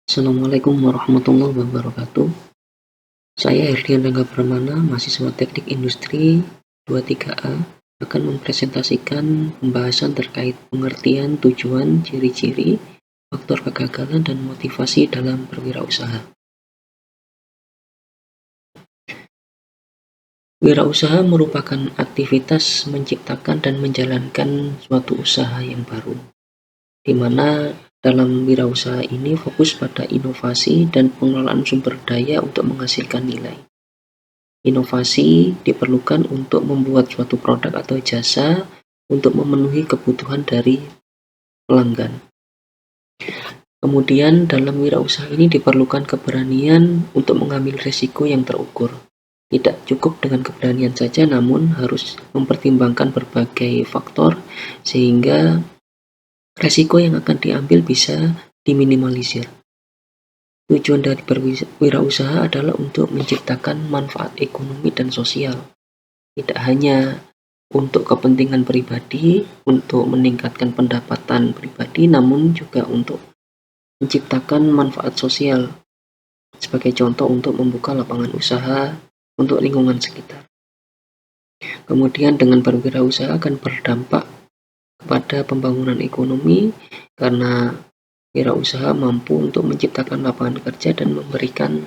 Assalamualaikum warahmatullahi wabarakatuh. Saya Herdian Rangga Pramana, mahasiswa Teknik Industri 23A, akan mempresentasikan pembahasan terkait pengertian, tujuan, ciri-ciri, faktor kegagalan, dan motivasi dalam berwirausaha. Wirausaha merupakan aktivitas menciptakan dan menjalankan suatu usaha yang baru, di mana dalam wirausaha ini fokus pada inovasi dan pengelolaan sumber daya untuk menghasilkan nilai. Inovasi diperlukan untuk membuat suatu produk atau jasa untuk memenuhi kebutuhan dari pelanggan. Kemudian dalam wirausaha ini diperlukan keberanian untuk mengambil risiko yang terukur. Tidak cukup dengan keberanian saja, namun harus mempertimbangkan berbagai faktor sehingga risiko yang akan diambil bisa diminimalisir. Tujuan dari berwirausaha adalah untuk menciptakan manfaat ekonomi dan sosial, tidak hanya untuk kepentingan pribadi, untuk meningkatkan pendapatan pribadi, namun juga untuk menciptakan manfaat sosial. Sebagai contoh, untuk membuka lapangan usaha untuk lingkungan sekitar. Kemudian dengan berwirausaha akan berdampak kepada pembangunan ekonomi karena wirausaha mampu untuk menciptakan lapangan kerja dan memberikan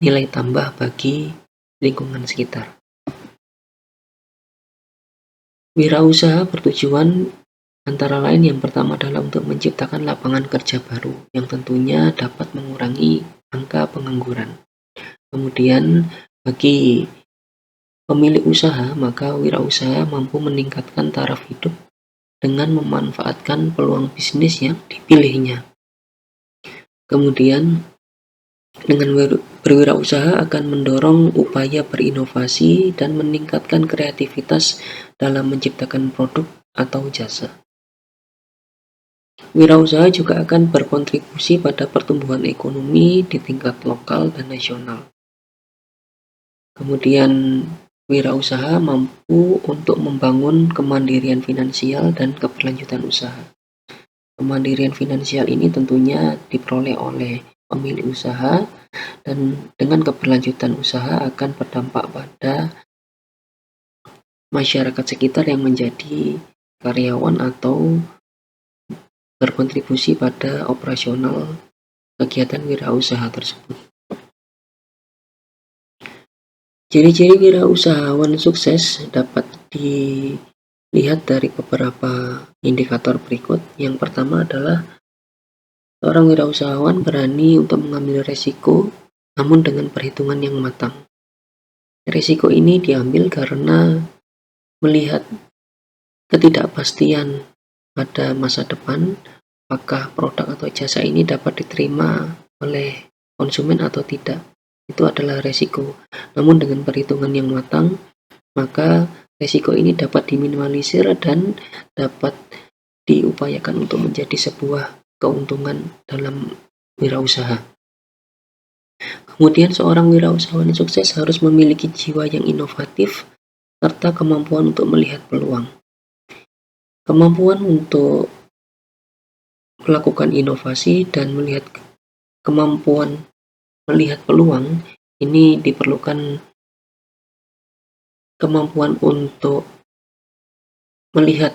nilai tambah bagi lingkungan sekitar. Wirausaha bertujuan antara lain yang pertama adalah untuk menciptakan lapangan kerja baru yang tentunya dapat mengurangi angka pengangguran. Kemudian bagi pemilik usaha, maka wirausaha mampu meningkatkan taraf hidup dengan memanfaatkan peluang bisnis yang dipilihnya. Kemudian dengan berwirausaha akan mendorong upaya berinovasi dan meningkatkan kreativitas dalam menciptakan produk atau jasa. Wirausaha juga akan berkontribusi pada pertumbuhan ekonomi di tingkat lokal dan nasional. Kemudian wirausaha mampu untuk membangun kemandirian finansial dan keberlanjutan usaha. Kemandirian finansial ini tentunya diperoleh oleh pemilik usaha, dan dengan keberlanjutan usaha akan berdampak pada masyarakat sekitar yang menjadi karyawan atau berkontribusi pada operasional kegiatan wirausaha tersebut. Ciri-ciri wirausahawan sukses dapat dilihat dari beberapa indikator berikut. Yang pertama adalah seorang wirausahawan berani untuk mengambil risiko, namun dengan perhitungan yang matang. Risiko ini diambil karena melihat ketidakpastian pada masa depan, apakah produk atau jasa ini dapat diterima oleh konsumen atau tidak. Itu adalah resiko. Namun dengan perhitungan yang matang, maka resiko ini dapat diminimalisir dan dapat diupayakan untuk menjadi sebuah keuntungan dalam wirausaha. Kemudian seorang wirausahawan sukses harus memiliki jiwa yang inovatif serta kemampuan untuk melihat peluang. Kemampuan untuk melakukan inovasi dan kemampuan melihat peluang ini diperlukan kemampuan untuk melihat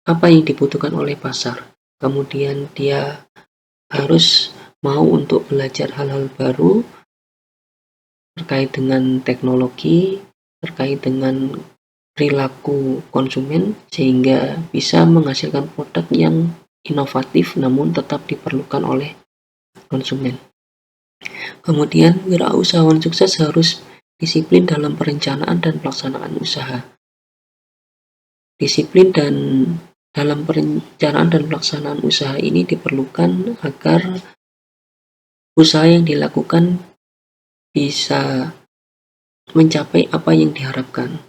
apa yang dibutuhkan oleh pasar. Kemudian dia harus mau untuk belajar hal-hal baru terkait dengan teknologi, terkait dengan perilaku konsumen, sehingga bisa menghasilkan produk yang inovatif namun tetap diperlukan oleh konsumen. Kemudian wirausahawan sukses harus disiplin dalam perencanaan dan pelaksanaan usaha. Disiplin dalam perencanaan dan pelaksanaan usaha ini diperlukan agar usaha yang dilakukan bisa mencapai apa yang diharapkan.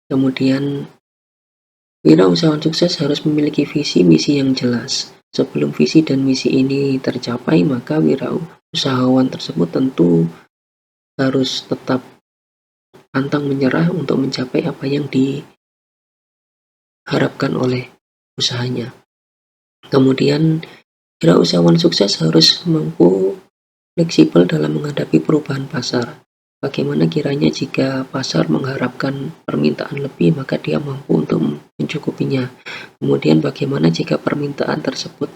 Kemudian wirausahawan sukses harus memiliki visi misi yang jelas. Sebelum visi dan misi ini tercapai, maka wirausahawan tersebut tentu harus tetap pantang menyerah untuk mencapai apa yang diharapkan oleh usahanya. Kemudian Wirausahawan sukses harus mampu fleksibel dalam menghadapi perubahan pasar. Bagaimana kiranya jika pasar mengharapkan permintaan lebih, maka dia mampu untuk mencukupinya. Kemudian bagaimana jika permintaan tersebut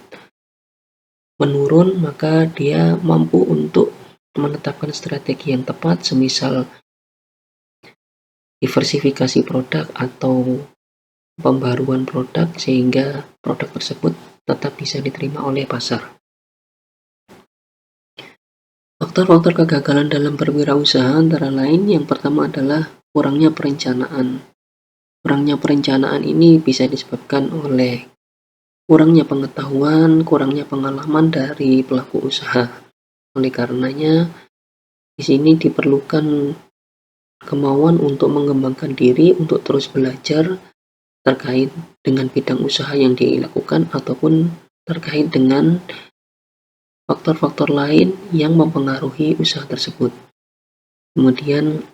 menurun, maka dia mampu untuk menetapkan strategi yang tepat, semisal diversifikasi produk atau pembaruan produk sehingga produk tersebut tetap bisa diterima oleh pasar. Faktor-faktor kegagalan dalam berwirausaha antara lain yang pertama adalah kurangnya perencanaan. Kurangnya perencanaan ini bisa disebabkan oleh kurangnya pengetahuan, kurangnya pengalaman dari pelaku usaha. Oleh karenanya, di sini diperlukan kemauan untuk mengembangkan diri, untuk terus belajar terkait dengan bidang usaha yang dilakukan ataupun terkait dengan faktor-faktor lain yang mempengaruhi usaha tersebut. Kemudian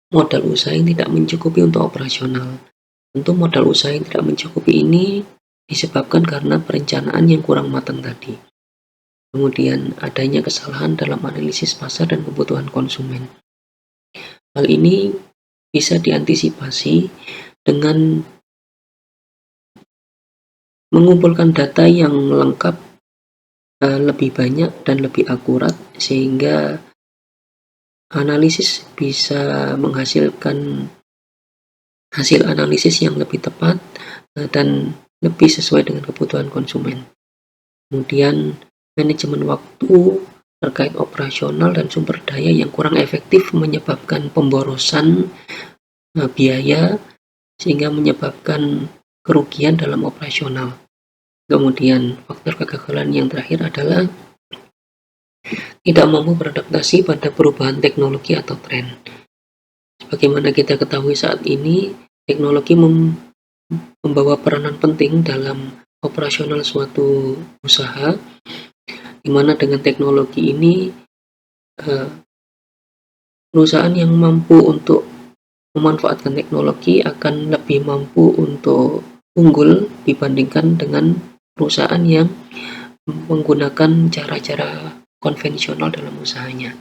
modal usaha yang tidak mencukupi untuk operasional. Tentu modal usaha yang tidak mencukupi ini disebabkan karena perencanaan yang kurang matang tadi. Kemudian adanya kesalahan dalam analisis pasar dan kebutuhan konsumen. Hal ini bisa diantisipasi dengan mengumpulkan data yang lengkap, lebih banyak dan lebih akurat, sehingga analisis bisa menghasilkan hasil analisis yang lebih tepat dan lebih sesuai dengan kebutuhan konsumen. Kemudian manajemen waktu terkait operasional dan sumber daya yang kurang efektif menyebabkan pemborosan biaya sehingga menyebabkan kerugian dalam operasional. Kemudian faktor kegagalan yang terakhir adalah tidak mampu beradaptasi pada perubahan teknologi atau tren. Sebagaimana kita ketahui saat ini, teknologi membawa peranan penting dalam operasional suatu usaha, di mana dengan teknologi ini perusahaan yang mampu untuk memanfaatkan teknologi akan lebih mampu untuk unggul dibandingkan dengan perusahaan yang menggunakan cara-cara konvensional dalam usahanya.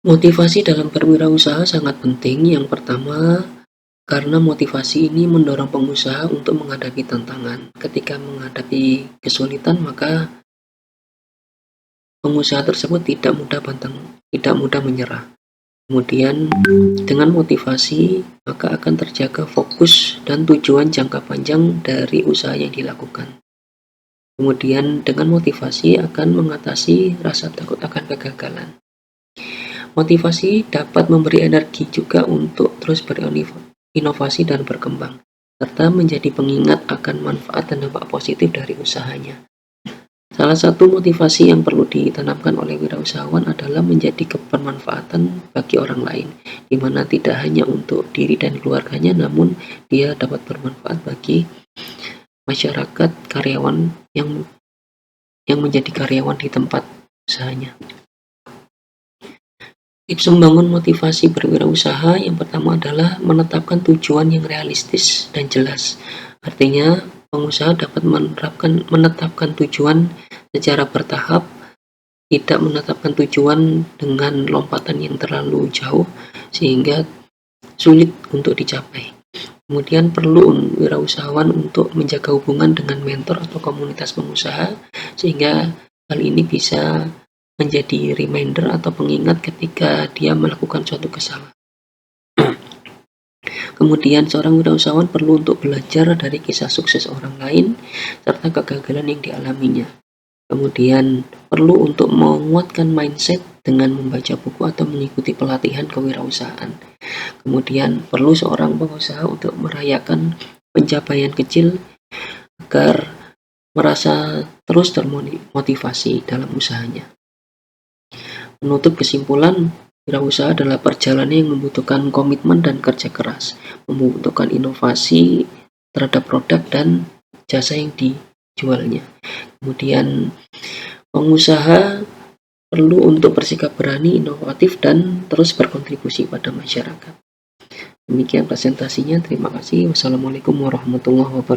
Motivasi dalam berwirausaha sangat penting. Yang pertama, karena motivasi ini mendorong pengusaha untuk menghadapi tantangan. Ketika menghadapi kesulitan, maka pengusaha tersebut tidak mudah menyerah. Kemudian dengan motivasi, maka akan terjaga fokus dan tujuan jangka panjang dari usaha yang dilakukan. Kemudian dengan motivasi akan mengatasi rasa takut akan kegagalan. Motivasi dapat memberi energi juga untuk terus berinovasi dan berkembang, serta menjadi pengingat akan manfaat dan dampak positif dari usahanya. Salah satu motivasi yang perlu ditanamkan oleh wirausahawan adalah menjadi bermanfaatan bagi orang lain, di mana tidak hanya untuk diri dan keluarganya, namun dia dapat bermanfaat bagi masyarakat, karyawan yang menjadi karyawan di tempat usahanya. Tips membangun motivasi berwirausaha yang pertama adalah menetapkan tujuan yang realistis dan jelas. Artinya, pengusaha dapat menetapkan tujuan secara bertahap, tidak menetapkan tujuan dengan lompatan yang terlalu jauh sehingga sulit untuk dicapai. Kemudian perlu wirausahawan untuk menjaga hubungan dengan mentor atau komunitas pengusaha sehingga hal ini bisa menjadi reminder atau pengingat ketika dia melakukan suatu kesalahan. Kemudian seorang wirausahawan perlu untuk belajar dari kisah sukses orang lain serta kegagalan yang dialaminya. Kemudian perlu untuk menguatkan mindset dengan membaca buku atau mengikuti pelatihan kewirausahaan. Kemudian perlu seorang pengusaha untuk merayakan pencapaian kecil agar merasa terus termotivasi dalam usahanya. Menutup kesimpulan, wirausaha adalah perjalanan yang membutuhkan komitmen dan kerja keras, membutuhkan inovasi terhadap produk dan jasa yang dijualnya. Kemudian pengusaha perlu untuk bersikap berani, inovatif, dan terus berkontribusi pada masyarakat. Demikian presentasinya. Terima kasih. Wassalamualaikum warahmatullahi wabarakatuh.